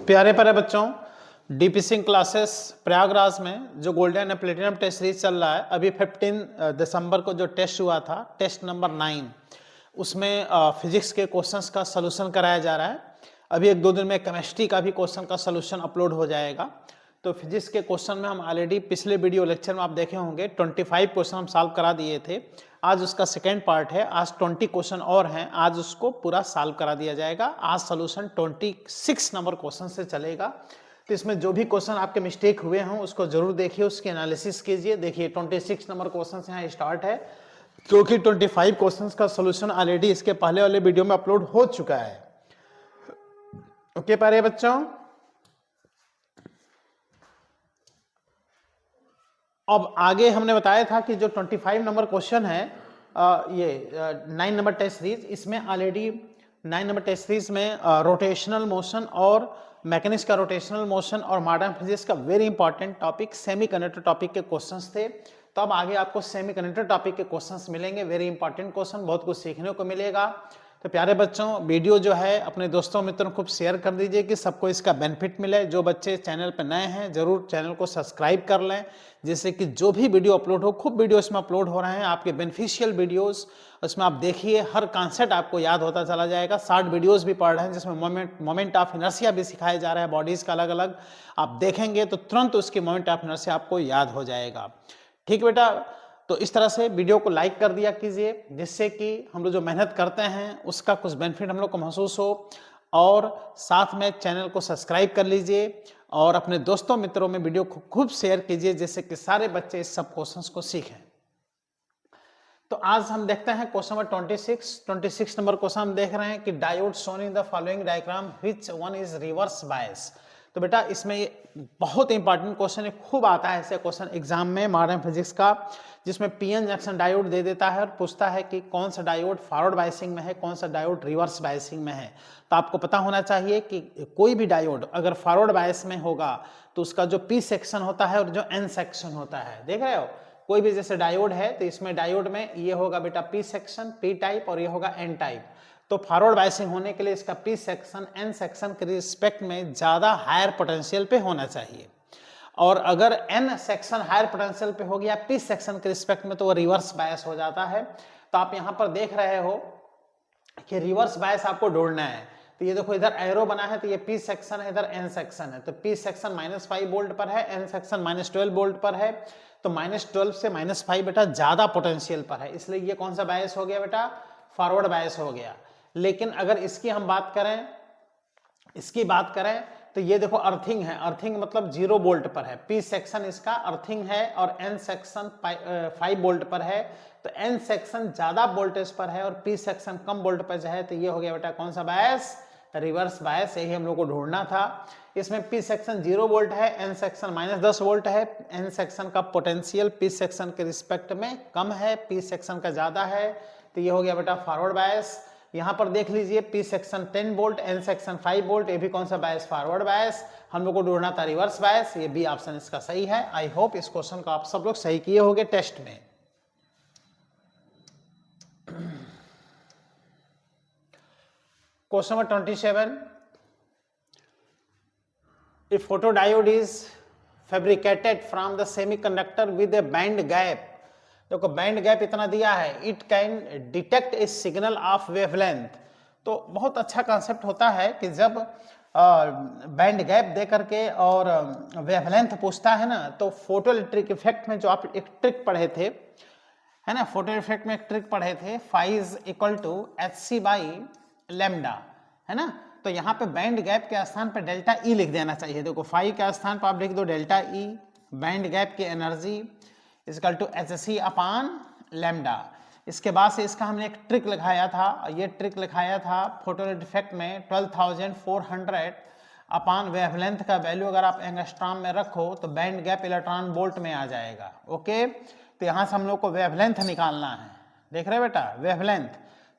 प्यारे प्यारे बच्चों, डीपी सिंह क्लासेस प्रयागराज में जो golden and platinum test series चल रहा है, अभी 15 दिसंबर को जो टेस्ट हुआ था, टेस्ट नंबर 9, उसमें फिजिक्स के क्वेश्चंस का सलूशन कराया जा रहा है। अभी एक दो दिन में केमिस्ट्री का भी क्वेश्चन का सलूशन अपलोड हो जाएगा। तो फिजिक्स के क्वेश्चन में हम ऑलरेडी पिछले वीडियो लेक्चर में आप देखे होंगे 25 क्वेश्चन हम सॉल्व करा दिए थे। आज उसका सेकेंड पार्ट है, आज 20 क्वेश्चन और हैं, आज उसको पूरा सॉल्व करा दिया जाएगा। आज सॉल्यूशन 26 नंबर क्वेश्चन से चलेगा। तो इसमें जो भी क्वेश्चन आपके मिस्टेक हुए हों उसको जरूर देखिए, उसके एनालिसिस कीजिए। देखिए 26 नंबर क्वेश्चन से यहाँ स्टार्ट है, क्योंकि 25 क्वेश्चन का सॉल्यूशन ऑलरेडी इसके पहले वाले वीडियो में अपलोड हो चुका है। ओके प्यारे बच्चों, अब आगे हमने बताया था कि जो 25 नंबर क्वेश्चन है, ये 9 नंबर टेस्ट सीरीज, इसमें ऑलरेडी 9 नंबर टेस्ट सीरीज में रोटेशनल मोशन और मैकेनिक्स का रोटेशनल मोशन और मॉडर्न फिजिक्स का very important topic semiconductor topic के क्वेश्चंस थे। तो अब आगे आपको सेमीकंडक्टर टॉपिक के क्वेश्चंस मिलेंगे, वेरी इंपॉर्टेंट क्वेश्चन, बहुत कुछ सीखने को मिलेगा। तो प्यारे बच्चों, वीडियो जो है अपने दोस्तों मित्रों को शेयर कर दीजिए कि सबको इसका बेनिफिट मिले। जो बच्चे चैनल पर नए हैं जरूर चैनल को सब्सक्राइब कर लें, जिससे कि जो भी वीडियो अपलोड हो, खूब वीडियो इसमें अपलोड हो रहे हैं आपके बेनिफिशियल वीडियोस, उसमें आप देखिए, हर कॉन्सेप्ट आपको याद होता चला जाएगा। 60 वीडियोस भी पढ़ रहे हैं जिसमें मोमेंट ऑफ इनर्शिया भी सिखाया जा रहा है, बॉडीज का अलग अलग। आप देखेंगे तो तुरंत उसकी मोमेंट ऑफ इनर्शिया आपको याद हो जाएगा। ठीक बेटा, तो इस तरह से वीडियो को लाइक कर दिया कीजिए, जिससे कि हम लोग जो मेहनत करते हैं उसका कुछ बेनिफिट हम लोग को महसूस हो। और साथ में चैनल को सब्सक्राइब कर लीजिए और अपने दोस्तों मित्रों में वीडियो को खूब शेयर कीजिए, जिससे कि सारे बच्चे इस सब क्वेश्चंस को सीखें। तो आज हम देखते हैं क्वेश्चन नंबर 26 नंबर क्वेश्चन हम देख रहे हैं कि diode shown in the following diagram which one is reverse bias. तो बेटा इसमें ये बहुत इंपॉर्टेंट क्वेश्चन है, खूब आता है ऐसे क्वेश्चन एग्जाम में मॉडर्न फिजिक्स का, जिसमें पीएन जंक्शन डायोड दे देता है और पूछता है कि कौन सा डायोड फॉरवर्ड बायसिंग में है, कौन सा डायोड रिवर्स बायसिंग में है। तो आपको पता होना चाहिए कि कोई भी डायोड अगर फॉरवर्ड बायस में होगा तो उसका जो पी सेक्शन होता है और जो एन सेक्शन होता है, देख रहे हो, कोई भी जैसे डायोड है तो इसमें डायोड में ये होगा बेटा पी सेक्शन, पी टाइप, और ये होगा एन टाइप। तो फॉरवर्ड बायसिंग होने के लिए इसका पी सेक्शन एन सेक्शन के रिस्पेक्ट में ज्यादा हायर पोटेंशियल पे होना चाहिए, और अगर एन सेक्शन हायर पोटेंशियल पे हो गया पी सेक्शन के रिस्पेक्ट में तो वो रिवर्स बायस हो जाता है। तो आप यहाँ पर देख रहे हो कि रिवर्स बायस आपको ढूंढना है। तो ये देखो इधर एरो बना है, तो ये पी सेक्शन है, इधर एन सेक्शन है। तो पी सेक्शन -5 वोल्ट पर है, एन सेक्शन -12 वोल्ट पर है। तो -12 से -5 बेटा ज्यादा पोटेंशियल पर है, इसलिए ये कौन सा बायस हो गया बेटा, फॉरवर्ड बायस हो गया। लेकिन अगर इसकी हम बात करें, तो ये देखो अर्थिंग है, अर्थिंग मतलब 0 वोल्ट पर है, पी सेक्शन इसका अर्थिंग है, और एन सेक्शन 5 वोल्ट पर है। तो एन सेक्शन ज्यादा वोल्टेज पर है और पी सेक्शन कम वोल्ट पर है, तो ये हो गया बेटा कौन सा बायस, रिवर्स बायस। यही हम लोग को ढूंढना था। इसमें पी सेक्शन 0 वोल्ट है, एन सेक्शन -10 वोल्ट है। एन सेक्शन का पोटेंशियल पी सेक्शन के रिस्पेक्ट में कम है, पी सेक्शन का ज्यादा है, तो ये हो गया बेटा फॉरवर्ड बायस। यहाँ पर देख लीजिए P section 10 volt, N section 5 volt, ये भी कौन सा बायस, फॉरवर्ड बायस। हम लोग को ढूंढना था रिवर्स बायस, ये बी ऑप्शन इसका सही है। आई होप इस क्वेश्चन को आप सब लोग सही किए होंगे टेस्ट में। Question number 27, if photodiode is fabricated from the semiconductor with a band gap, देखो बैंड गैप इतना दिया है, it can detect A signal of wavelength. तो बहुत अच्छा कॉन्सेप्ट होता है कि जब बैंड गैप दे करके और वेवलेंथ पूछता है ना, तो फोटो इलेक्ट्रिक इफेक्ट में जो आप एक ट्रिक पढ़े थे, है ना, फोटो इफेक्ट में एक ट्रिक पढ़े थे, phi is equal to hc/λ, है ना। तो यहाँ पे बैंड गैप के स्थान पे डेल्टा ई लिख देना चाहिए। देखो फाई के स्थान पर आप लिख दो डेल्टा ई, बैंड गैप की एनर्जी इक्वल टू hc/λ। इसके बाद से इसका हमने एक ट्रिक लिखाया था, ये ट्रिक लिखाया था फोटो इफेक्ट में 12,400 अपान वेवलेंथ का वैल्यू अगर आप एंगस्ट्रॉम में रखो तो बैंड गैप इलेक्ट्रॉन वोल्ट में आ जाएगा। ओके, तो यहाँ से हम लोग को वेवलेंथ निकालना है, देख रहे बेटा वेवलेंथ।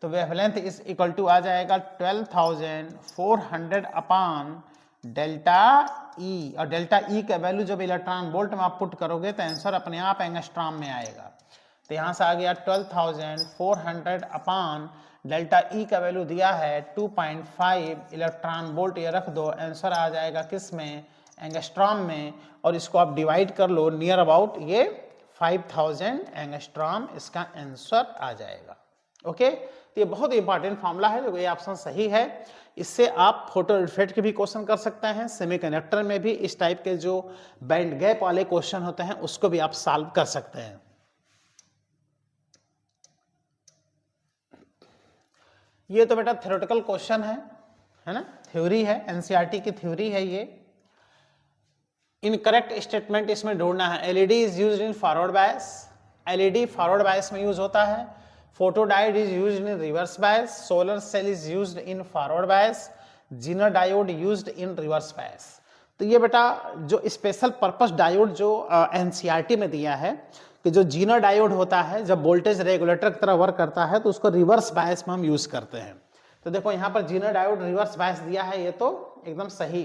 तो वेवलेंथ इज इक्वल टू आ जाएगा 12,400 अपान डेल्टा ई, और डेल्टा ई का वैल्यू जब इलेक्ट्रॉन वोल्ट में आप पुट करोगे तो आंसर अपने आप एंगस्ट्रॉम में आएगा। तो यहाँ से आ गया 12,400 अपान डेल्टा ई का वैल्यू दिया है 2.5 इलेक्ट्रॉन वोल्ट, ये रख दो, आंसर आ जाएगा किस में, एंगस्ट्रॉम में, और इसको आप डिवाइड कर लो नियर अबाउट ये 5000 एंगस्ट्रॉम, इसका आंसर आ जाएगा। ओके, तो ये बहुत इंपॉर्टेंट फॉर्मूला है, तो ये ऑप्शन सही है। इससे आप फोटो इफेक्ट के भी क्वेश्चन कर सकते हैं, सेमीकंडक्टर में भी इस टाइप के जो बैंड गैप वाले क्वेश्चन होते हैं उसको भी आप सॉल्व कर सकते हैं। ये तो बेटा थ्योरेटिकल क्वेश्चन है ना, थ्योरी है, एनसीईआरटी की थ्योरी है ये। इनकरेक्ट स्टेटमेंट इसमें ढूंढना है। LED is used in forward bias, LED forward bias में यूज होता है। Photodiode is used in reverse bias, solar cell is used in forward bias, Zener diode used in reverse bias. तो ये बेटा जो स्पेशल पर्पस डायोड जो NCERT में दिया है कि जो जीनर डायोड होता है जब वोल्टेज रेगुलेटर की तरह वर्क करता है तो उसको रिवर्स बायस में हम यूज करते हैं। तो देखो यहाँ पर जीनर डायोड रिवर्स बायस दिया है, ये तो एकदम सही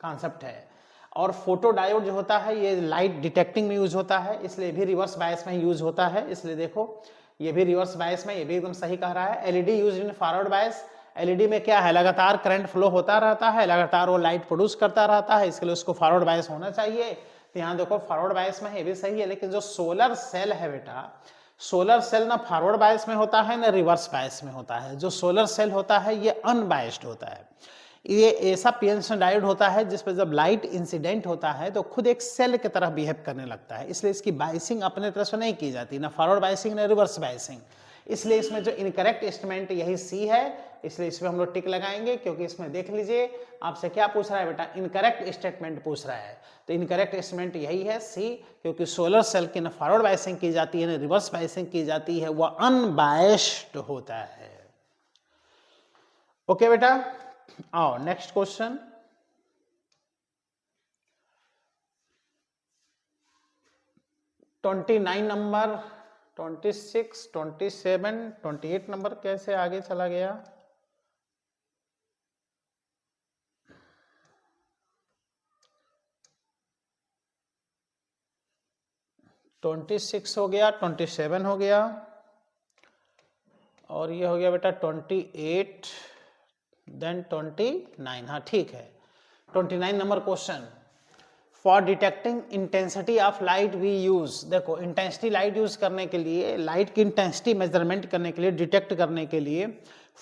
कॉन्सेप्ट है। और फोटो डायोड जो होता है ये लाइट डिटेक्टिंग में यूज होता है, इसलिए भी रिवर्स बायस में यूज होता है, इसलिए देखो ये भी रिवर्स बायस में, ये भी एकदम सही कह रहा है। LED use in forward bias, LED में क्या है, लगातार करंट फ्लो होता रहता है, लगातार वो लाइट प्रोड्यूस करता रहता है, इसके लिए उसको फॉरवर्ड बायस होना चाहिए। तो यहाँ देखो फॉरवर्ड बायस में ये भी सही है, लेकिन जो सोलर सेल है बेटा, सोलर सेल ना फॉरवर्ड बायस में होता है ना रिवर्स बायस में होता है। जो सोलर सेल होता है ये अनबायस्ड होता है, ये ऐसा पीएन डायोड होता है जिसपे जब लाइट इंसिडेंट होता है तो खुद एक सेल की तरह बिहेव करने लगता है, इसलिए इसकी बायसिंग अपने तरफ से नहीं की जाती, ना फॉरवर्ड बायसिंग ना रिवर्स बायसिंग। इसलिए इसमें जो इनकरेक्ट स्टेटमेंट यही सी है, इसलिए इसमें हम लोग टिक लगाएंगे, क्योंकि इसमें देख लीजिए आपसे क्या पूछ रहा है बेटा, इनकरेक्ट स्टेटमेंट पूछ रहा है। तो इनकरेक्ट स्टेटमेंट यही है सी, क्योंकि सोलर सेल की ना फॉरवर्ड बायसिंग की जाती है ना रिवर्स बायसिंग की जाती है, वह अनबायस्ड होता है। ओके बेटा, आओ next question. Twenty 29 number, 26, 27, 28 number कैसे आगे चला गया? ट्वेंटी 26 हो गया, 27 हो गया, और ये हो गया बेटा 28, देन 29। हाँ ठीक है, 29 नंबर question. For detecting intensity of light we use, देखो इंटेंसिटी लाइट यूज करने के लिए, लाइट की इंटेंसिटी मेजरमेंट करने के लिए, डिटेक्ट करने के लिए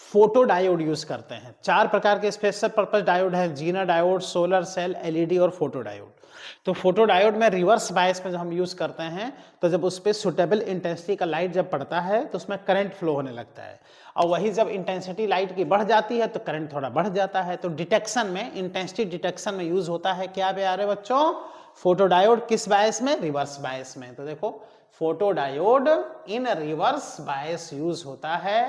फोटो डायोड यूज करते हैं। 4 प्रकार के स्पेशल पर्पस डायोड है, Zener diode, solar cell, LED और फोटो डायोड। तो फोटो डायोड में रिवर्स बायस में जब हम यूज करते हैं तो जब उस पर सुटेबल इंटेंसिटी का लाइट जब पड़ता है तो उसमें करंट फ्लो होने लगता है, और वही जब इंटेंसिटी लाइट की बढ़ जाती है तो करंट थोड़ा बढ़ जाता है। तो डिटेक्शन में, इंटेंसिटी डिटेक्शन में यूज होता है क्या प्यारे बच्चों, फोटो डायोड। किस बायस में, रिवर्स बायस में। तो देखो photo diode in reverse bias use होता है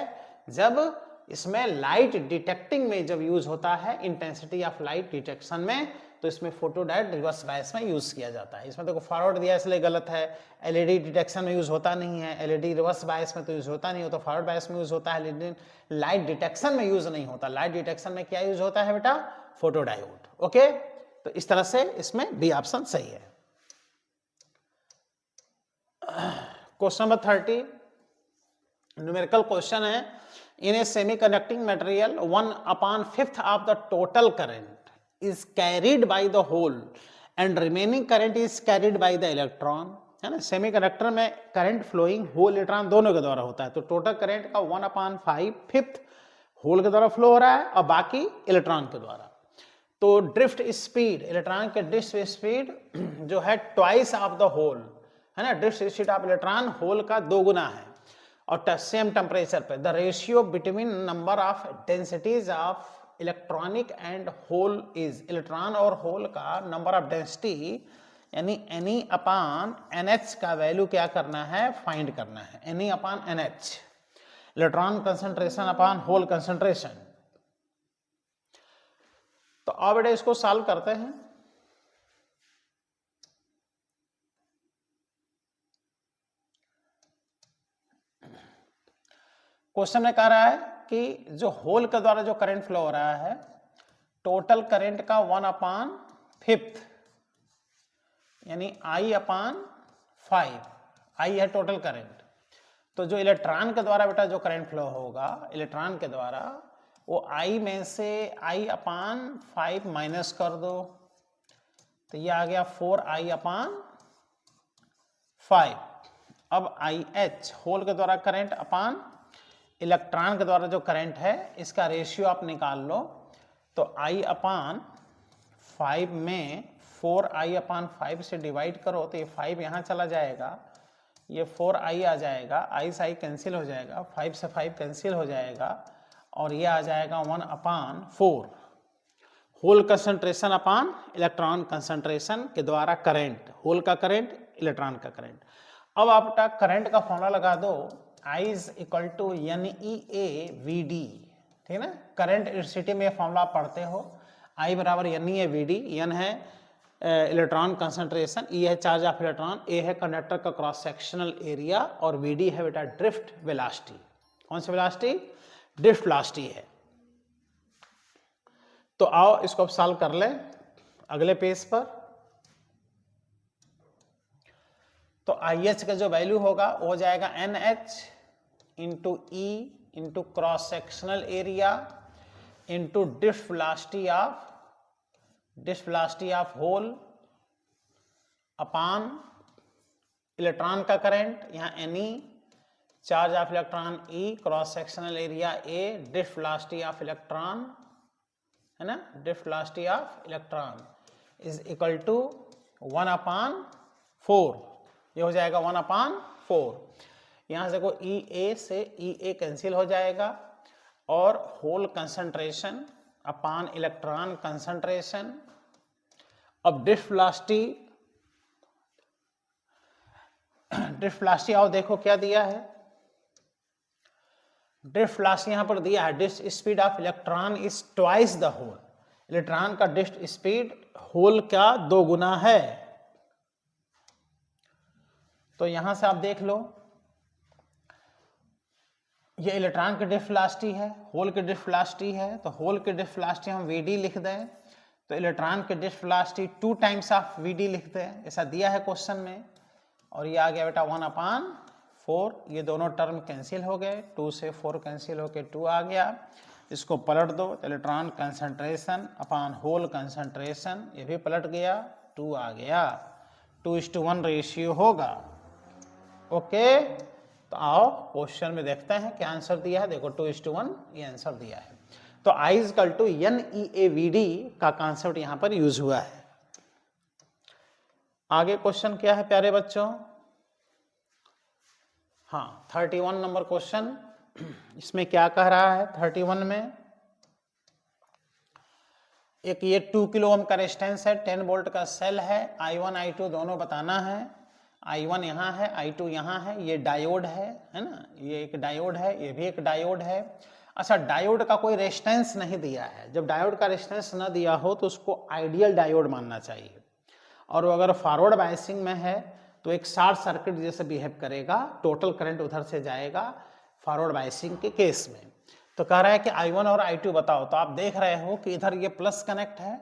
जब इसमें लाइट डिटेक्टिंग में जब यूज होता है, इंटेंसिटी ऑफ लाइट डिटेक्शन में, तो इसमें फोटो डायोड रिवर्स बायस में यूज किया जाता है। इसमें देखो फॉरवर्ड दिया इसलिए गलत है, एलईडी डिटेक्शन में यूज होता नहीं है, एलईडी रिवर्स बायस में तो यूज होता नहीं हो, तो फॉरवर्ड बायस में यूज होता है, लेकिन लाइट डिटेक्शन में यूज नहीं होता। लाइट डिटेक्शन में क्या यूज होता है बेटा, फोटो डायोड। ओके, तो इस तरह से इसमें बी ऑप्शन सही है। क्वेश्चन नंबर 30 न्यूमेरिकल क्वेश्चन है। In a semiconducting material 1/5 of the total current is carried by the hole and remaining current is carried by the electron, है ना। सेमीकंडक्टर में करंट फ्लोइंग होल इलेक्ट्रॉन दोनों के द्वारा होता है, तो टोटल करंट का 1/5 होल के द्वारा फ्लो हो रहा है और बाकी इलेक्ट्रॉन के द्वारा। तो ड्रिफ्ट स्पीड, इलेक्ट्रॉन के ड्रिफ्ट स्पीड जो है ट्वाइस ऑफ द होल, है ना। Drift speed of electron hole का 2 गुना है, और सेम टेम्परेचर पे। The ratio between number of densities of electronic and hole is, electron और होल का नंबर ऑफ डेंसिटी यानी Ne/NH का वैल्यू क्या करना है, फाइंड करना है। Ne/NH, electron concentration upon hole concentration. तो अब बेटा इसको सॉल्व करते हैं। क्वेश्चन में कह रहा है कि जो होल के द्वारा जो करंट फ्लो हो रहा है, टोटल करंट का 1/5 यानी I/5, I है टोटल करंट। तो जो इलेक्ट्रॉन के द्वारा बेटा जो करंट फ्लो होगा इलेक्ट्रॉन के द्वारा, वो I में से I/5 माइनस कर दो, तो ये आ गया 4I/5। अब IH होल के द्वारा करंट अपान इलेक्ट्रॉन के द्वारा जो करंट है, इसका रेशियो आप निकाल लो। तो I/5 में 4I/5 से डिवाइड करो तो ये 5 यहाँ चला जाएगा, ये 4I आ जाएगा, I से I कैंसिल हो जाएगा, 5 से 5 कैंसिल हो जाएगा, और ये आ जाएगा 1/4 होल कंसंट्रेशन अपान इलेक्ट्रॉन कंसंट्रेशन के द्वारा करंट, होल का करंट इलेक्ट्रॉन का करंट। अब आप करंट का फॉर्मूला लगा दो, I is equal to NEA/VD, ठीक है ना। करंट इलेक्ट्रिसिटी में फॉर्मूला आप पढ़ते हो, I बराबर NEA/VD। N है इलेक्ट्रॉन कंसंट्रेशन, E है चार्ज ऑफ इलेक्ट्रॉन, A है कंडक्टर का क्रॉस सेक्शनल एरिया, और VD है बेटा ड्रिफ्ट वेलोसिटी। कौन सी वेलोसिटी? ड्रिफ्ट वेलोसिटी है। तो आओ इसको अब सॉल्व कर ले अगले पेज पर। तो IH का जो वैल्यू होगा वो हो जाएगा NH into E into cross sectional area into drift velocity of hole upon electron का करंट, यहाँ Ne charge of electron, E cross sectional area A, drift velocity of electron है ना, drift velocity of electron is equal to 1/4। ये हो जाएगा 1/4। यहाँ से देखो EA से EA कैंसिल हो जाएगा, और होल कंसंट्रेशन अपान इलेक्ट्रॉन कंसंट्रेशन। अब ड्रिफ्ट वेलोसिटी आओ देखो क्या दिया है। ड्रिफ्ट वेलोसिटी यहां पर दिया है, drift speed of electron is twice the hole. Electron का ड्रिफ्ट स्पीड होल का 2 गुना है। तो यहां से आप देख लो, ये इलेक्ट्रॉन की ड्रिफ्ट वेलोसिटी है, होल की ड्रिफ्ट वेलोसिटी है, तो होल की ड्रिफ्ट वेलोसिटी हम VD लिख दें, तो इलेक्ट्रॉन की drift velocity 2 times of VD लिख दें, ऐसा दिया है क्वेश्चन में। और ये आ गया बेटा 1/4। ये दोनों टर्म कैंसिल हो गए, 2 से 4 कैंसिल होके 2 आ गया। इसको पलट दो, तो इलेक्ट्रॉन कंसंट्रेशन अपान होल कंसंट्रेशन, ये भी पलट गया, 2 आ गया, 2:1 रेशियो होगा। ओके, तो आओ क्वेश्चन में देखते हैं क्या आंसर दिया है। देखो 2:1 ये आंसर दिया है। तो I is equal to NEA/VD का कॉन्सेप्ट यहां पर यूज हुआ है। आगे क्वेश्चन क्या है प्यारे बच्चों? हाँ, 31 नंबर क्वेश्चन। इसमें क्या कह रहा है 31 में? एक ये 2 किलो ओम का रेजिस्टेंस है, 10 वोल्ट का सेल है, I1 I2 दोनों बताना है। I1 यहाँ है, I2 यहाँ है, ये डायोड है ना, ये एक डायोड है, ये भी एक डायोड है। अच्छा, डायोड का कोई रेजिस्टेंस नहीं दिया है। जब डायोड का रेजिस्टेंस ना दिया हो तो उसको आइडियल डायोड मानना चाहिए, और वो अगर फॉरवर्ड बायसिंग में है तो एक शॉर्ट सर्किट जैसे बिहेव करेगा, टोटल करंट उधर से जाएगा फॉरवर्ड बायसिंग के केस में। तो कह रहा है कि I1 और I2 बताओ। तो आप देख रहे हो कि इधर ये प्लस कनेक्ट है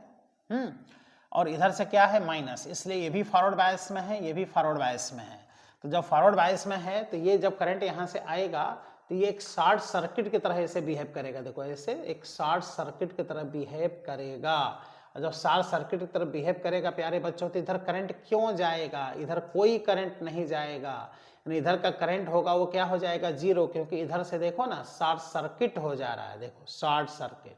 और इधर से क्या है माइनस, इसलिए ये भी फॉरवर्ड बायस में है, ये भी फॉरवर्ड बायस में है। तो जब फॉरवर्ड बायस में है तो ये जब करंट यहाँ से आएगा तो ये एक शॉर्ट सर्किट की तरह ऐसे बिहेव करेगा। देखो ऐसे एक शॉर्ट सर्किट की तरह बिहेव करेगा। और जब शॉर्ट सर्किट की तरह बिहेव करेगा प्यारे बच्चों, तो इधर करंट क्यों जाएगा? इधर कोई करंट नहीं जाएगा। यानी इधर का करंट होगा वो क्या हो जाएगा? 0, क्योंकि इधर से देखो ना शॉर्ट सर्किट हो जा रहा है। देखो शॉर्ट सर्किट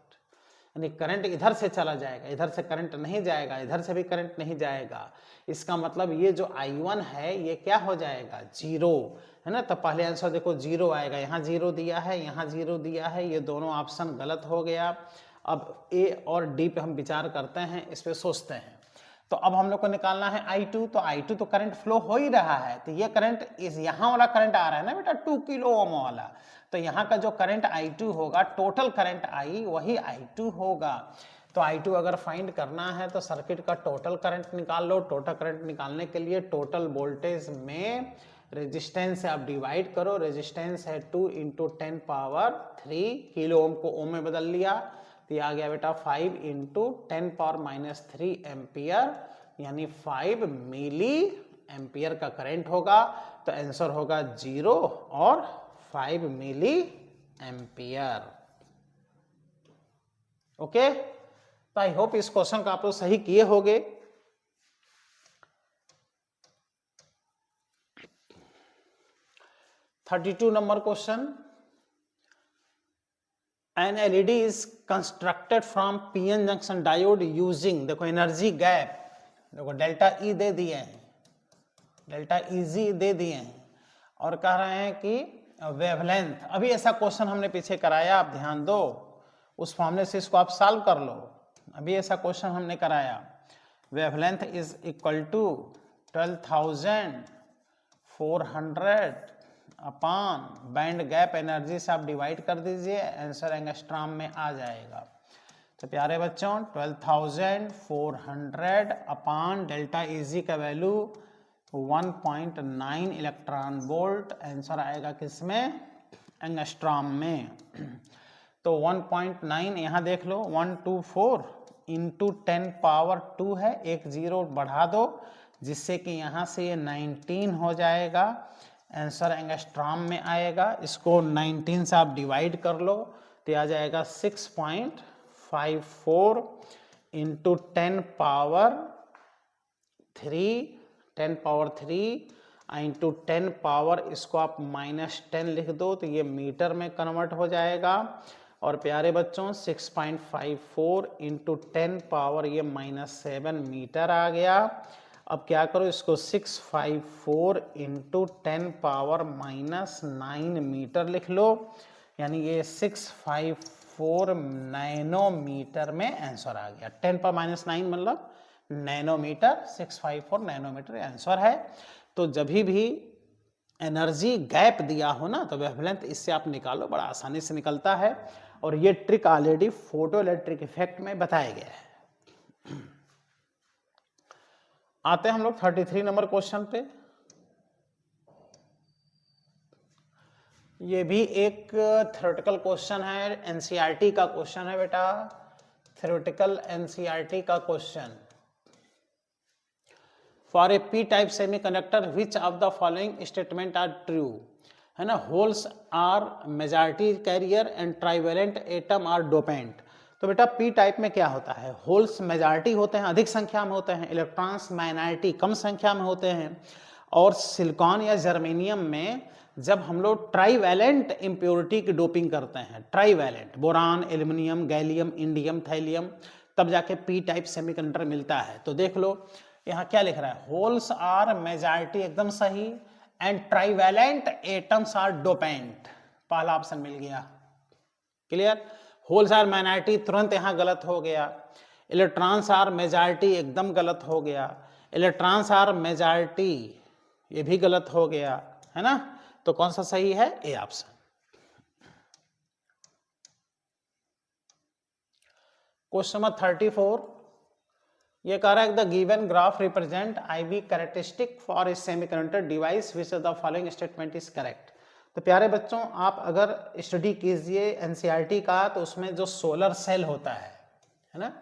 यानी करंट इधर से चला जाएगा, इधर से करंट नहीं जाएगा, इधर से भी करंट नहीं जाएगा। इसका मतलब ये जो I1 है ये क्या हो जाएगा? 0 है ना। तो पहले आंसर देखो 0 आएगा, यहाँ 0 दिया है, यहाँ 0 दिया है, ये दोनों ऑप्शन गलत हो गया। अब A और D पे हम विचार करते हैं, इस पे सोचते हैं। तो अब हम लोग को निकालना है I2। तो I2 तो करंट फ्लो हो ही रहा है, तो ये करंट इस यहाँ वाला करंट आ रहा है ना बेटा 2 किलो ओम वाला, तो यहाँ का जो करंट I2 होगा, टोटल करंट I वही I2 होगा। तो I2 अगर फाइंड करना है तो सर्किट का टोटल करंट निकाल लो। टोटल करंट निकालने के लिए टोटल वोल्टेज में रेजिस्टेंस से आप डिवाइड करो। रेजिस्टेंस है 2 × 10⁻³ किलो ओम को ओम में बदल लिया, तो ये आ गया बेटा 5 × 10⁻³ एम्पियर, यानी 5 मिली एम्पियर का करंट होगा। तो आंसर होगा 0 और 5 मिली एम्पियर। ओके, तो आई होप इस क्वेश्चन का आप लोग सही किए होंगे। (32) number question, an LED is constructed from PN junction diode using, देखो एनर्जी गैप, देखो डेल्टा ई दे दिए हैं, डेल्टा ईजी दे दिए हैं, और कह रहे हैं कि वेवलेंथ, अभी ऐसा क्वेश्चन हमने पीछे कराया, आप ध्यान दो, उस फॉर्मूले से इसको आप सॉल्व कर लो। अभी ऐसा क्वेश्चन हमने कराया, wavelength is equal to 12,400 upon band gap energy से आप डिवाइड कर दीजिए, आंसर एंगस्ट्रॉम में आ जाएगा। तो प्यारे बच्चों 12,400 अपॉन डेल्टा ईजी का वैल्यू 1.9 इलेक्ट्रॉन वोल्ट, आंसर आएगा किसमें, एंगस्ट्रॉम में। तो 1.9 यहाँ देख लो, 124 इंटू 10 पावर 2 है, एक जीरो बढ़ा दो जिससे कि यहाँ से ये 19 हो जाएगा, आंसर एंगस्ट्रॉम में आएगा। इसको 19 से आप डिवाइड कर लो तो आ जाएगा 6.54 इंटू 10 पावर 3 इंटू 10 पावर, इसको आप -10 लिख दो तो ये मीटर में कन्वर्ट हो जाएगा। और प्यारे बच्चों 6.54 इंटू 10 पावर ये -7 मीटर आ गया। अब क्या करो, इसको 654 इंटू 10 पावर -9 मीटर लिख लो, यानी ये 654 नैनोमीटर में आंसर आ गया। 10 पर -9 मतलब नैनोमीटर, 654 नैनोमीटर आंसर है। तो जब भी एनर्जी गैप दिया हो ना तो वेवलेंथ इससे आप निकालो, बड़ा आसानी से निकलता है, और ये trick already photo electric effect में बताया गया है। आते हैं हम लोग 33 नंबर क्वेश्चन पे। ये भी एक थ्योरेटिकल क्वेश्चन है, एनसीईआरटी का क्वेश्चन है बेटा, थ्योरेटिकल एनसीईआरटी का question. For a P type semiconductor which of the following statement are true, है ना, holes are majority carrier and trivalent atom are dopant. तो बेटा पी टाइप में क्या होता है, होल्स मेजॉरिटी होते हैं, अधिक संख्या में होते हैं, इलेक्ट्रॉन्स माइनॉरिटी कम संख्या में होते हैं, और सिलिकॉन या जर्मेनियम में जब हम लोग ट्राइवेलेंट इम्प्योरिटी की डोपिंग करते हैं, trivalent, boron, aluminium, gallium, indium, thallium, तब जाके पी टाइप सेमीकंडक्टर मिलता है। तो देख लो यहाँ क्या लिख रहा है, होल्स आर मेजॉरिटी एकदम सही, and trivalent atoms are dopant, पहला ऑप्शन मिल गया, क्लियर। होल्स आर माइनॉरिटी तुरंत यहाँ गलत हो गया, इलेक्ट्रॉन्स आर मेजॉरिटी एकदम गलत हो गया, इलेक्ट्रॉन्स आर मेजॉरिटी ये भी गलत हो गया, है ना। तो कौन सा सही है, ए ऑप्शन। क्वेश्चन नंबर 34, ये कह रहा है the given graph represent IV characteristic for a semiconductor device which the following statement is correct. तो प्यारे बच्चों आप अगर स्टडी कीजिए एनसीईआरटी का, तो उसमें जो सोलर सेल होता है ना,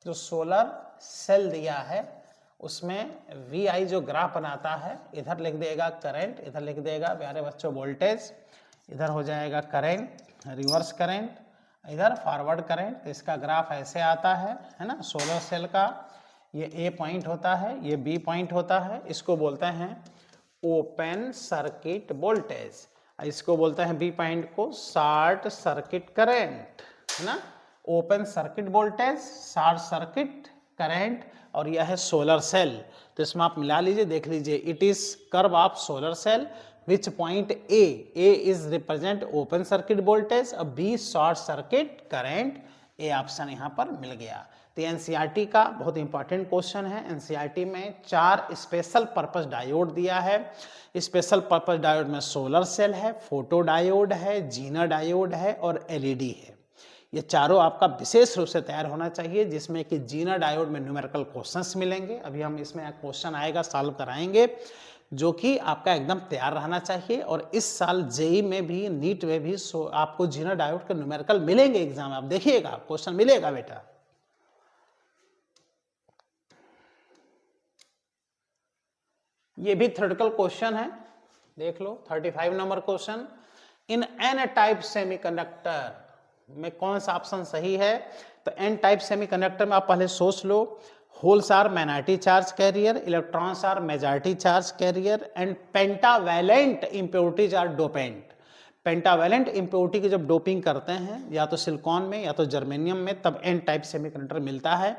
जो सोलर सेल दिया है उसमें VI जो ग्राफ बनाता है, इधर लिख देगा करंट, इधर लिख देगा प्यारे बच्चों वोल्टेज, इधर हो जाएगा करंट, रिवर्स करंट, इधर फॉरवर्ड करंट। इसका ग्राफ ऐसे आता है ना, सोलर सेल का ये A पॉइंट होता है, ये B पॉइंट होता है, इसको बोलते हैं ओपन सर्किट वोल्टेज, इसको बोलते हैं B पॉइंट को शॉर्ट सर्किट करंट, है ना। Open circuit voltage, short circuit current, और यह है सोलर सेल। तो इसमें आप मिला लीजिए, देख लीजिए, it is curve of solar cell which point A is represent open circuit voltage और B short circuit current. A option यहाँ पर मिल गया। तो एनसीईआरटी का बहुत इंपॉर्टेंट क्वेश्चन है। एनसीईआरटी में 4 स्पेशल पर्पस डायोड दिया है। स्पेशल पर्पस डायोड में सोलर सेल है, फोटो डायोड है, जीनर डायोड है और एलईडी है। ये चारों आपका विशेष रूप से तैयार होना चाहिए, जिसमें कि जीनर डायोड में न्यूमेरिकल क्वेश्चंस मिलेंगे। अभी हम इसमें क्वेश्चन आएगा, सॉल्व कराएंगे, जो कि आपका एकदम तैयार रहना चाहिए। और इस साल जेई में भी, नीट में भी आपको जीनर डायोड के न्यूमेरिकल मिलेंगे एग्जाम में, आप देखिएगा क्वेश्चन मिलेगा बेटा। ये भी थ्योरेटिकल क्वेश्चन है। देख लो 35 number question, in an type semiconductor में कौन सा ऑप्शन सही है? तो एन टाइप सेमीकंडक्टर में आप पहले सोच लो, holes are minority charge carrier, electrons are majority charge carrier and pentavalent impurities are dopant. Pentavalent impurity की जब डोपिंग करते हैं या तो सिलिकॉन में या तो जर्मेनियम में, तब एन टाइप सेमीकंडक्टर मिलता है।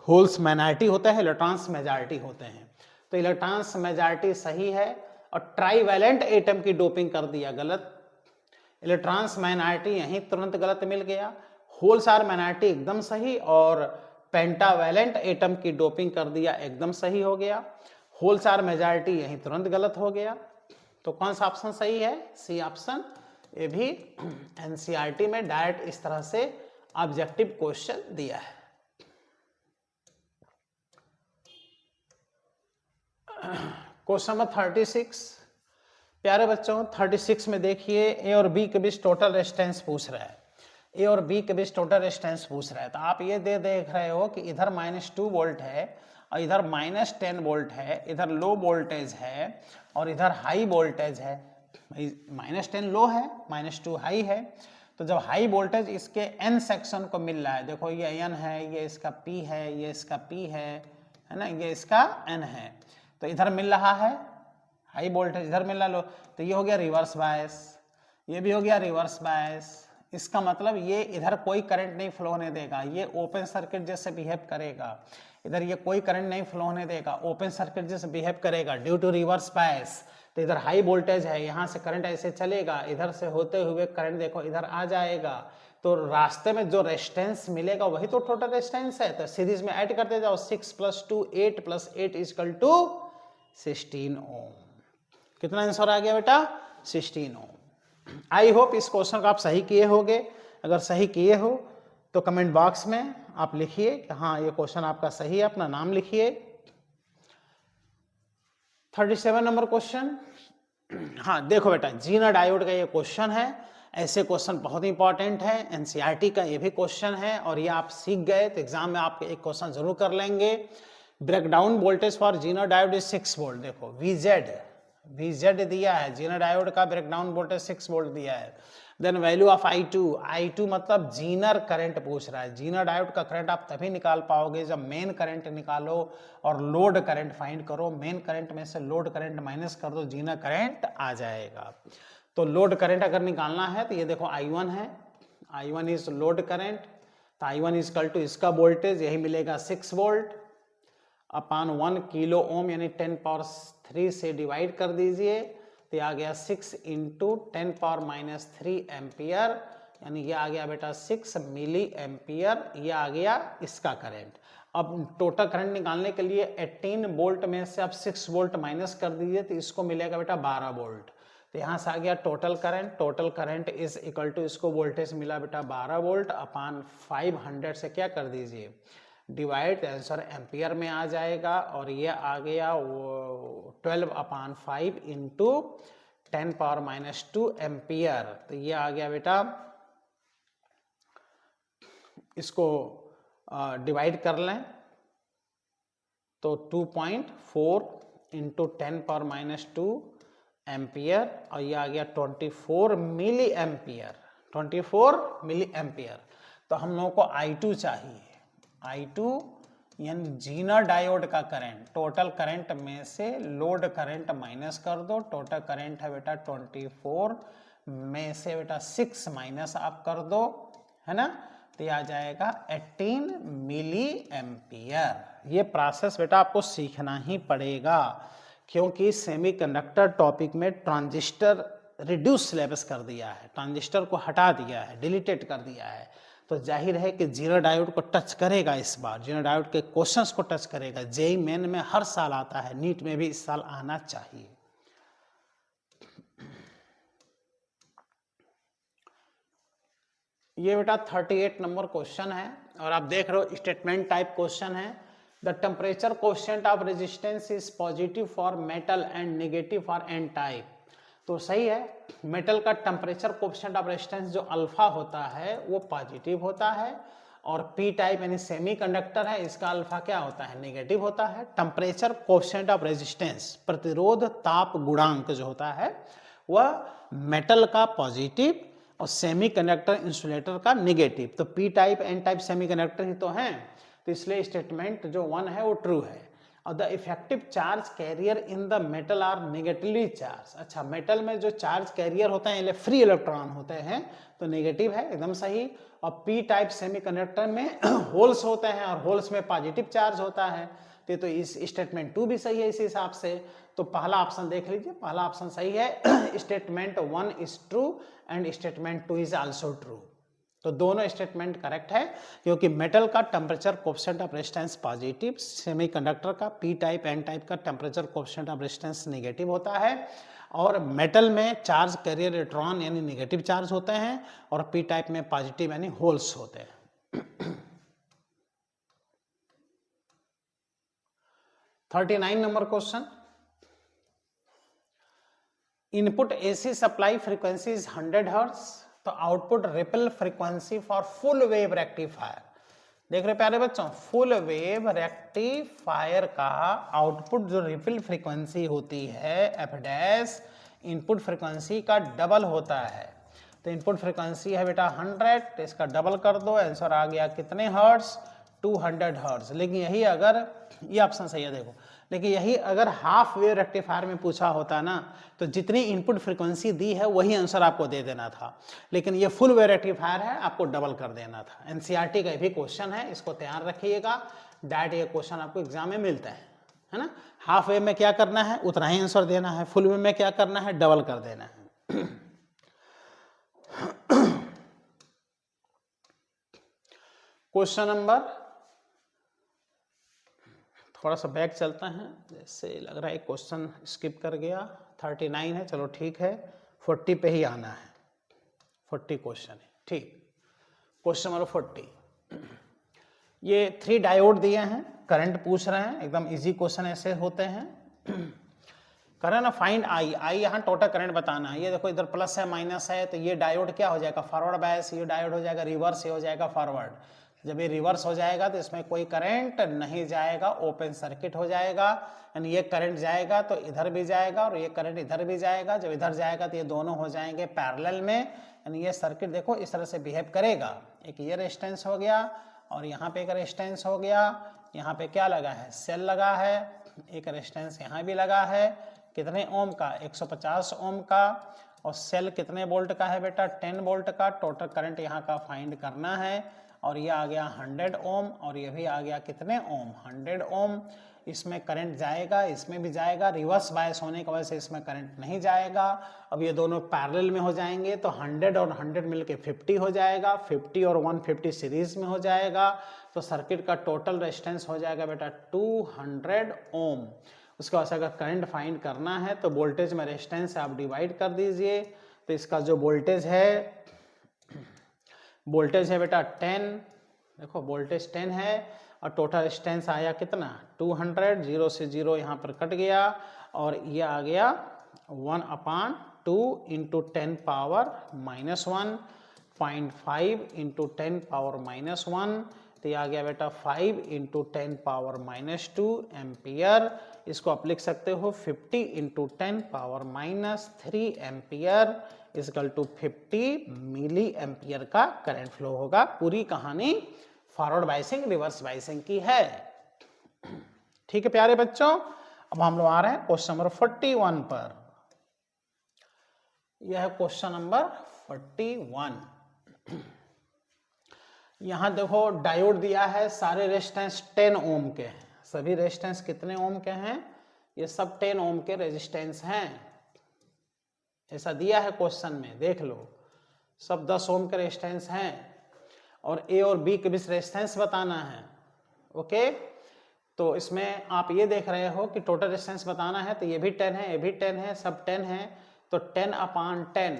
होल्स माइनॉरिटी होता है, इलेक्ट्रॉन्स मेजॉरिटी होते हैं, तो इलेक्ट्रॉन्स मेजॉरिटी सही है। और ट्राईवैलेंट एटम की डोपिंग कर दिया गलत, इलेक्ट्रॉन्स माइनॉरिटी यहीं तुरंत गलत मिल गया, होल्स आर माइनॉरिटी एकदम सही, और पेंटावैलेंट एटम की डोपिंग कर दिया एकदम सही हो गया, होल्स आर मेजॉरिटी यहीं तुरंत गलत हो गया। तो कौन सा ऑप्शन सही है? C option. ये भी एनसीईआरटी में डायरेक्ट इस तरह से ऑब्जेक्टिव क्वेश्चन दिया है। क्वेश्चन नंबर 36, प्यारे बच्चों 36 में देखिए ए और बी के बीच टोटल रेजिस्टेंस पूछ रहा है। ए और बी के बीच टोटल रेजिस्टेंस पूछ रहा है, तो आप ये देख रहे हो कि इधर -2 वोल्ट है और इधर -10 वोल्ट है, इधर लो वोल्टेज है और इधर हाई वोल्टेज है। -10 लो है, -2 हाई है। तो जब हाई वोल्टेज इसके एन सेक्शन को मिल रहा है, देखो ये एन है, ये इसका पी है, ये इसका पी है ना, ये इसका एन है, तो इधर मिल रहा है हाई वोल्टेज, इधर मिल रहा लो, तो ये हो गया रिवर्स बायस, ये भी हो गया रिवर्स बायस। इसका मतलब ये इधर कोई करंट नहीं फ्लो होने देगा, ये ओपन सर्किट जैसे बिहेव करेगा, इधर ये कोई करंट नहीं फ्लो होने देगा, ओपन सर्किट जैसे बिहेव करेगा ड्यू टू रिवर्स बायस। तो इधर हाई वोल्टेज है, यहाँ से करंट ऐसे चलेगा, इधर से होते हुए करंट देखो इधर आ जाएगा, तो रास्ते में जो रेजिस्टेंस मिलेगा वही तो टोटल रेजिस्टेंस है। तो सीरीज में ऐड करते जाओ, 6 + 2 8 + 8 = 16 ओम। कितना आंसर आ गया बेटा? 16 ओम। आई होप इस क्वेश्चन को आप सही किए होंगे। अगर सही किए हो तो कमेंट बॉक्स में आप लिखिए कि हाँ ये क्वेश्चन आपका सही है, अपना नाम लिखिए। 37 नंबर क्वेश्चन, हाँ देखो बेटा जीना डायोड का ये क्वेश्चन है। ऐसे क्वेश्चन बहुत इंपॉर्टेंट है, एनसीईआरटी का ये भी क्वेश्चन है, और ये आप सीख गए तो एग्जाम में आप एक क्वेश्चन जरूर कर लेंगे। Breakdown voltage for Zener diode is 6 volt. देखो VZ दिया है, जीना डायोड का ब्रेकडाउन वोल्टेज 6 वोल्ट दिया है। देन वैल्यू ऑफ I2 मतलब जीनर करंट पूछ रहा है। जीना डायोड का करंट आप तभी निकाल पाओगे जब मेन करंट निकालो और लोड करंट फाइंड करो। मेन करंट में से लोड करंट माइनस कर दो, जीना करंट आ जाएगा। तो लोड करंट अगर निकालना है तो ये देखो I1 है, I1 इज लोड करंट, तो I1 = इसका वोल्टेज यही मिलेगा 6 वोल्ट अपान 1 किलो ओम, यानी 10³ से डिवाइड कर दीजिए, तो आ गया 6 × 10⁻³ एम्पियर, यानी ये आ गया बेटा 6 मिली एम्पियर। ये आ गया इसका करंट। अब टोटल करंट निकालने के लिए 18 वोल्ट में से आप 6 वोल्ट माइनस कर दीजिए, तो इसको मिलेगा बेटा 12 वोल्ट। तो यहाँ से आ गया total current is equal to, इसको वोल्टेज मिला बेटा 12 वोल्ट अपान 500 से क्या कर दीजिए डिवाइड, आंसर एम्पियर में आ जाएगा। और ये आ गया 12/5 × 10⁻² एम्पियर। तो ये आ गया बेटा, इसको डिवाइड कर लें तो 2.4 × 10⁻² एम्पियर, और ये आ गया 24 मिली एम्पियर, 24 मिली एम्पियर। तो हम लोगों को I2 चाहिए, I2 यानी जीना डायोड का करंट, टोटल करंट में से लोड करंट माइनस कर दो। टोटल करंट है बेटा 24 में से बेटा 6 माइनस आप कर दो, है ना, तो ये आ जाएगा 18 मिली एम्पियर। ये प्रोसेस बेटा आपको सीखना ही पड़ेगा, क्योंकि सेमीकंडक्टर टॉपिक में ट्रांजिस्टर रिड्यूस सिलेबस कर दिया है, ट्रांजिस्टर को हटा दिया है, डिलीटेड कर दिया है। तो जाहिर है कि जीना डायोड को टच करेगा, इस बार जीना डायोड के क्वेश्चंस को टच करेगा। जेईई मेन में हर साल आता है, नीट में भी इस साल आना चाहिए। ये बेटा 38 नंबर क्वेश्चन है, और आप देख रहे हो स्टेटमेंट टाइप क्वेश्चन है। The temperature coefficient of resistance is positive for metal and negative for N type. तो सही है, मेटल का टेम्परेचर कोएफिशिएंट ऑफ रेजिस्टेंस जो अल्फा होता है वो पॉजिटिव होता है, और पी टाइप यानी सेमीकंडक्टर है, इसका अल्फा क्या होता है, नेगेटिव होता है। टेम्परेचर कोएफिशिएंट ऑफ रेजिस्टेंस, प्रतिरोध ताप गुणांक जो होता है वह मेटल का पॉजिटिव और सेमीकंडक्टर इंसुलेटर का नेगेटिव। तो P type N type semiconductor ही तो हैं, तो इसलिए स्टेटमेंट जो 1 है वो ट्रू है। और the effective charge carrier in the metal are negatively charged. अच्छा, मेटल में जो चार्ज कैरियर होते हैं फ्री इलेक्ट्रॉन होते हैं तो नेगेटिव है, एकदम सही। और पी टाइप सेमीकंडक्टर में होल्स होते हैं और होल्स में पॉजिटिव चार्ज होता है, तो इस स्टेटमेंट 2 भी सही है इस हिसाब से। तो पहला ऑप्शन देख लीजिए, पहला ऑप्शन सही है। Statement 1 is true and statement 2 is also true. तो दोनों स्टेटमेंट करेक्ट है, क्योंकि मेटल का temperature coefficient of resistance positive, semiconductor का पी टाइप एन टाइप का temperature coefficient of resistance negative होता है। और मेटल में चार्ज कैरियर इलेक्ट्रॉन यानी नेगेटिव चार्ज होते हैं और पी टाइप में पॉजिटिव यानी होल्स होते हैं। 39 number question, input AC supply frequency is 100 hertz, तो output ripple frequency for full wave rectifier. देख रहे प्यारे बच्चों, फुल वेव रेक्टिफायर का आउटपुट जो रिपल फ्रीक्वेंसी होती है एफ डैश, इनपुट फ्रीक्वेंसी का डबल होता है। तो इनपुट फ्रीक्वेंसी है बेटा 100, तो इसका डबल कर दो, आंसर आ गया कितने हर्ट्ज, 200 हर्ट्ज। लेकिन यही अगर, ये ऑप्शन सही है देखो, लेकिन यही अगर हाफ वेव रेक्टिफायर में पूछा होता ना, तो जितनी इनपुट फ्रीक्वेंसी दी है वही आंसर आपको दे देना था। लेकिन ये फुल वेव रेक्टिफायर है, आपको डबल कर देना था। एनसीईआरटी का भी क्वेश्चन है, इसको तैयार रखिएगा, डायरेक्ट ये क्वेश्चन आपको एग्जाम में मिलता है ना। हाफ वेव में क्या करना है, उतना ही आंसर देना है, फुल वेव में क्या करना है, डबल कर देना है। क्वेश्चन नंबर, थोड़ा सा बैक चलता है, जैसे लग रहा है क्वेश्चन स्किप कर गया। 39 है, चलो ठीक है, 40 पे ही आना है, 40 क्वेश्चन है, ठीक। क्वेश्चन नंबर 40, ये 3 डायोड दिए हैं, करंट पूछ रहे हैं, एकदम इजी क्वेश्चन ऐसे होते हैं। करें ना, फाइंड आई, आई यहाँ टोटल करंट बताना है। ये देखो इधर प्लस है माइनस है, तो ये डायोड क्या हो जाएगा, फॉरवर्ड बायस, ये डायोड हो जाएगा रिवर्स, ये हो जाएगा फॉरवर्ड। जब ये रिवर्स हो जाएगा तो इसमें कोई करंट नहीं जाएगा, ओपन सर्किट हो जाएगा, यानी ये करंट जाएगा तो इधर भी जाएगा और ये करंट इधर भी जाएगा। जब इधर जाएगा तो ये दोनों हो जाएंगे पैरेलल में, यानी ये सर्किट देखो इस तरह से बिहेव करेगा। एक ये रेजिस्टेंस हो गया और यहाँ पे एक रेजिस्टेंस हो गया, यहाँ पे क्या लगा है, सेल लगा है, एक रेजिस्टेंस यहाँ भी लगा है, कितने ओम का, 150 ओम का, और सेल कितने वोल्ट का है बेटा, 10 वोल्ट का। टोटल करंट यहाँ का फाइंड करना है, और ये आ गया 100 ओम और ये भी आ गया कितने ओम, 100 ओम। इसमें करंट जाएगा, इसमें भी जाएगा, रिवर्स बायस होने की वजह से इसमें करंट नहीं जाएगा। अब ये दोनों पैरेलल में हो जाएंगे तो 100 और 100 मिलके 50 हो जाएगा, 50 और 150 सीरीज में हो जाएगा। तो सर्किट का टोटल रेजिस्टेंस हो जाएगा बेटा 200 ओम। उसके बाद अगर करंट फाइंड करना है तो वोल्टेज में रेजिस्टेंस आप डिवाइड कर दीजिए। तो इसका जो वोल्टेज है बेटा 10, देखो वोल्टेज 10 है और टोटल रेजिस्टेंस आया कितना 200, 0 से 0 यहाँ पर कट गया और ये आ गया 1/2 इंटू 10 पावर -1, 0.5 इंटू 10 पावर -1, तो ये आ गया बेटा 5 इंटू 10 पावर -2 एम्पियर। इसको आप लिख सकते हो 50 into 10 power -3 ampere equal to 50 milliampere का करंट फ्लो होगा। पूरी कहानी फॉरवर्ड बायसिंग रिवर्स बायसिंग की है। ठीक है प्यारे बच्चों, अब हम लोग आ रहे हैं क्वेश्चन नंबर 41 पर। यह है क्वेश्चन नंबर 41। यहां देखो डायोड दिया है, सारे रेजिस्टेंस 10 ओम के हैं। सभी रेजिस्टेंस कितने ओम के हैं, ये सब 10 ओम के रेजिस्टेंस हैं, ऐसा दिया है क्वेश्चन में, देख लो सब 10 ओम के रेजिस्टेंस हैं और ए और बी के बीच रेजिस्टेंस बताना है। ओके, तो इसमें आप ये देख रहे हो कि टोटल रेजिस्टेंस बताना है, तो ये भी 10 है, ये भी 10 है, सब 10 है, तो 10/10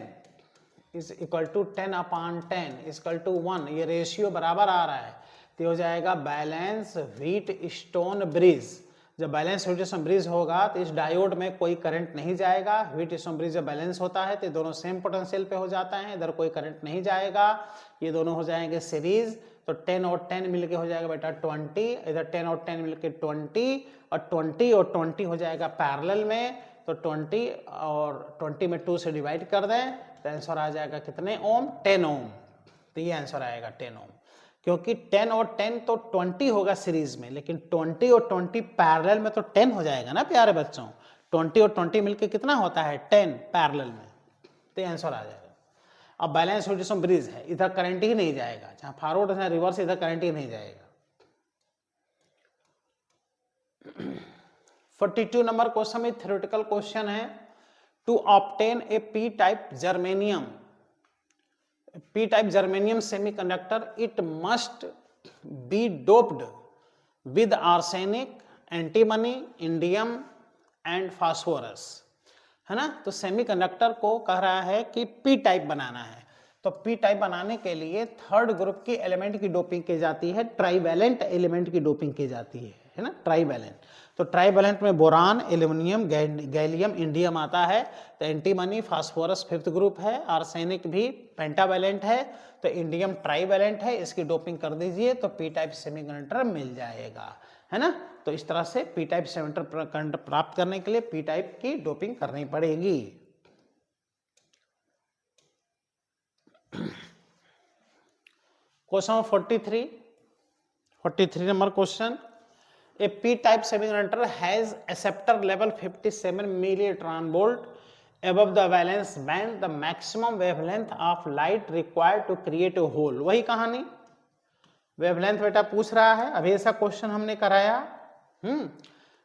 is equal to 10/10 is equal to 1। ये रेशियो बराबर आ रहा है, तो हो जाएगा बैलेंस व्हीट स्टोन ब्रिज। जब बैलेंस व्हीट स्टोन ब्रिज होगा तो इस डायोड में कोई करंट नहीं जाएगा। व्हीट स्टोन ब्रिज जब बैलेंस होता है तो दोनों सेम पोटेंशियल पे हो जाता है, इधर कोई करंट नहीं जाएगा, ये दोनों हो जाएंगे सीरीज। तो 10 और 10 मिलके हो जाएगा बेटा 20, इधर 10 और 10 मिलके 20, और 20 और 20 हो जाएगा पैरेलल में, तो 20 और 20 में 2 से डिवाइड कर दें तो आंसर आ जाएगा कितने ओम, 10 ओम। तो ये आंसर आएगा 10 ओम, क्योंकि 10 और 10 तो 20 होगा सीरीज में, लेकिन 20 और 20 पैरेलल में तो 10 हो जाएगा ना प्यारे बच्चों। 20 और 20 मिलके कितना होता है 10 पैरेलल में, तो आंसर आ जाएगा। अब बैलेंस रोटेशन ब्रिज है, इधर करंट ही नहीं जाएगा, जहां फॉरवर्ड है रिवर्स, इधर करंट ही नहीं जाएगा। 42 नंबर क्वेश्चन में थ्योरेटिकल क्वेश्चन है, to obtain a P type germanium semiconductor it must be doped with arsenic, antimony, indium and phosphorus, है ना। तो सेमीकंडक्टर को कह रहा है कि पी टाइप बनाना है, तो पी टाइप बनाने के लिए थर्ड ग्रुप की एलिमेंट की डोपिंग की जाती है, ट्राइवैलेंट एलिमेंट की डोपिंग की जाती है ना, ट्राइवैलेंट। तो ट्राइवैलेंट में बोरान, एल्यूमिनियम, गैलियम, इंडियम आता है। तो एंटीमनी, फास्फोरस फिफ्थ ग्रुप है, आर्सेनिक भी पेंटावैलेंट है, तो इंडियम ट्राइवैलेंट है, इसकी डोपिंग कर दीजिए तो पी टाइप सेमीकंडक्टर मिल जाएगा, है ना। तो इस तरह से पी टाइप सेमीकंडक्टर प्राप्त करने के लिए पी टाइप की डोपिंग करनी पड़ेगी। Question 43 number question, a P type semiconductor has acceptor level 57 millielectron volt above the valence band, the maximum wavelength of light required to create a hole। वही कहानी, wavelength बेटा पूछ रहा है, अभी ऐसा क्वेश्चन हमने कराया।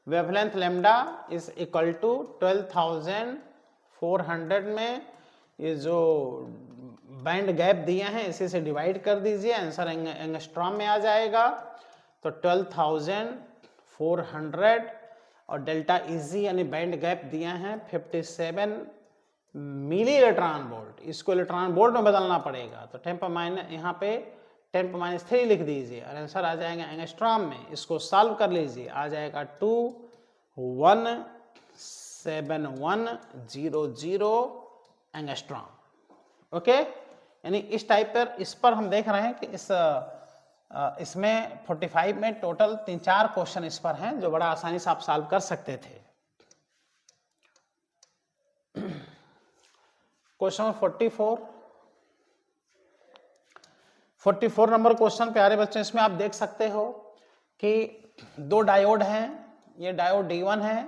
Wavelength lambda is equal to 12,400 में ये जो बैंड गैप दिए हैं इसी से डिवाइड कर दीजिए, आंसर एंगस्ट्रॉम में आ जाएगा। तो 12,400 और डेल्टा इजी यानी बैंड गैप दिए हैं 57 मिली इलेक्ट्रॉन वोल्ट, इसको इलेक्ट्रॉन वोल्ट में बदलना पड़ेगा। तो 10 यहाँ पे 10⁻³ लिख दीजिए और आंसर आ जाएगा एंगस्ट्रॉम में। इसको सॉल्व कर लीजिए, आ जाएगा 217,100 एंगस्ट्रॉम। ओके, यानी इस टाइप पर, इस पर हम देख रहे हैं कि इसमें 45 में टोटल 3-4 क्वेश्चन इस पर हैं जो बड़ा आसानी से आप सॉल्व कर सकते थे। क्वेश्चन 44 नंबर क्वेश्चन प्यारे बच्चों, इसमें आप देख सकते हो कि 2 डायोड हैं, ये डायोड D1 है,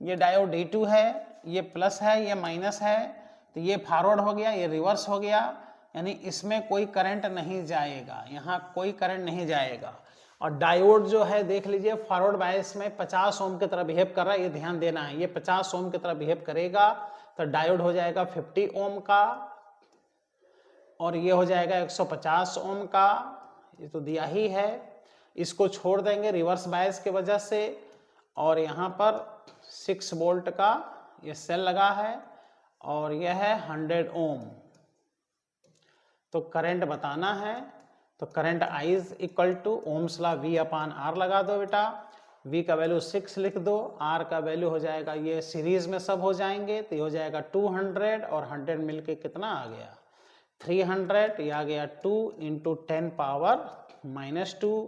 ये डायोड D2 है, ये प्लस है, ये माइनस है। तो ये फॉरवर्ड हो गया, ये रिवर्स हो गया, यानी इसमें कोई करंट नहीं जाएगा, यहाँ कोई करंट नहीं जाएगा। और डायोड जो है देख लीजिए फॉरवर्ड बायस में 50 ओम की तरह बिहेव कर रहा है, ये ध्यान देना है, ये 50 ओम की तरह बिहेव करेगा तो डायोड हो जाएगा 50 ओम का, और ये हो जाएगा 150 ओम का, ये तो दिया ही है। इसको छोड़ देंगे रिवर्स बायस की वजह से, और यहाँ पर 6 वोल्ट का ये सेल लगा है और यह है 100 ओम। तो करंट बताना है, तो current I is equal to Ohm's law V/R लगा दो बेटा, V का वैल्यू 6 लिख दो, R का वैल्यू हो जाएगा, ये सीरीज में सब हो जाएंगे तो ये हो जाएगा 200 और 100 मिलके कितना आ गया 300, ये आ गया 2 × 10⁻⁻2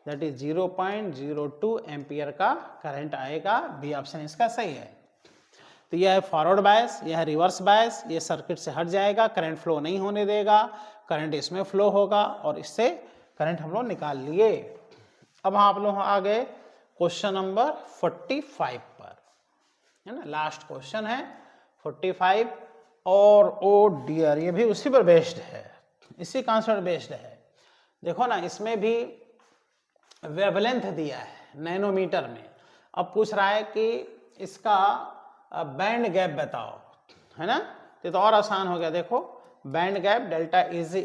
दैट इज 0.02 एम्पियर का करंट आएगा। बी ऑप्शन इसका सही है। तो यह है फॉरवर्ड बायस, यह है रिवर्स बायस, ये सर्किट से हट जाएगा, करंट फ्लो नहीं होने देगा, करंट इसमें फ्लो होगा और इससे करंट हम लोग निकाल लिए। अब आप लोग आ गए क्वेश्चन नंबर 45 पर, है ना, लास्ट क्वेश्चन है 45। और ओ डियर, ये भी उसी पर बेस्ड है, इसी कॉन्सेप्ट बेस्ड है। देखो ना, इसमें भी वेवलेंथ दिया है नैनोमीटर में। अब पूछ रहा है कि इसका बैंड गैप बताओ, है ना। तो और आसान हो गया, देखो band gap delta is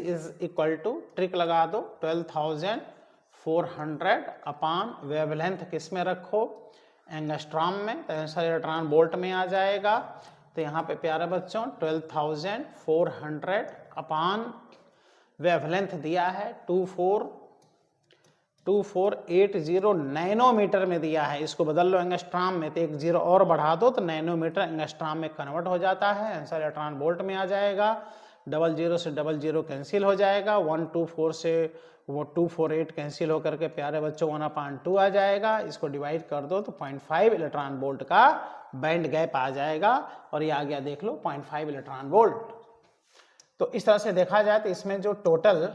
equal to, trick लगा दो, 12,400 अपॉन वेवलेंथ किस में रखो, एंगस्ट्रॉम में, तो आंसर इलेक्ट्रॉन वोल्ट में आ जाएगा। तो यहाँ पे प्यारे बच्चों 12,400 अपॉन वेवलेंथ दिया है 2480 नैनोमीटर में दिया है, इसको बदल लो एंगस्ट्रॉम में, तो एक 0 और बढ़ा दो तो नैनोमीटर एंगस्ट्रॉम में कन्वर्ट हो जाता है, आंसर इलेक्ट्रॉन वोल्ट में आ जाएगा। 00 से 00 कैंसिल हो जाएगा, 124 से वो 248 कैंसिल होकर के प्यारे बच्चों 1/2 आ जाएगा। इसको डिवाइड कर दो तो 0.5 इलेक्ट्रॉन वोल्ट का बैंड गैप आ जाएगा और ये आ गया देख लो 0.5 इलेक्ट्रॉन वोल्ट। तो इस तरह से देखा जाए तो इसमें जो टोटल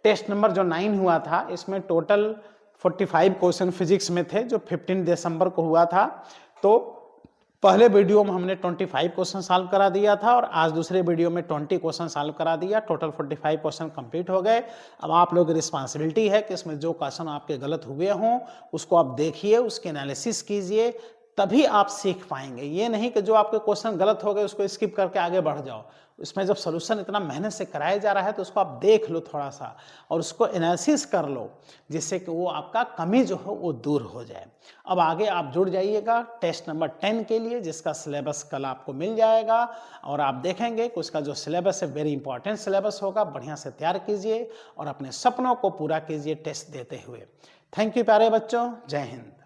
टेस्ट नंबर जो 9 हुआ था, इसमें टोटल 45 क्वेश्चन फिजिक्स में थे जो 15 दिसंबर को हुआ था। तो पहले वीडियो में हमने 25 क्वेश्चन सॉल्व करा दिया था और आज दूसरे वीडियो में 20 क्वेश्चन सॉल्व करा दिया। टोटल 45 क्वेश्चन कंप्लीट हो गए। अब आप लोग की रिस्पॉन्सिबिलिटी है कि इसमें जो क्वेश्चन आपके गलत हुए हों उसको आप देखिए, उसके एनालिसिस कीजिए, तभी आप सीख पाएंगे। ये नहीं कि जो आपके क्वेश्चन गलत हो गए उसको स्किप करके आगे बढ़ जाओ। इसमें जब सोल्यूशन इतना मेहनत से कराया जा रहा है तो उसको आप देख लो थोड़ा सा और उसको एनालिसिस कर लो, जिससे कि वो आपका कमी जो हो वो दूर हो जाए। अब आगे आप जुड़ जाइएगा टेस्ट नंबर 10 के लिए, जिसका सिलेबस कल आपको मिल जाएगा और आप देखेंगे कि उसका जो सिलेबस है वेरी इंपॉर्टेंट सिलेबस होगा। बढ़िया से तैयार कीजिए और अपने सपनों को पूरा कीजिए टेस्ट देते हुए। थैंक यू प्यारे बच्चों, जय हिंद।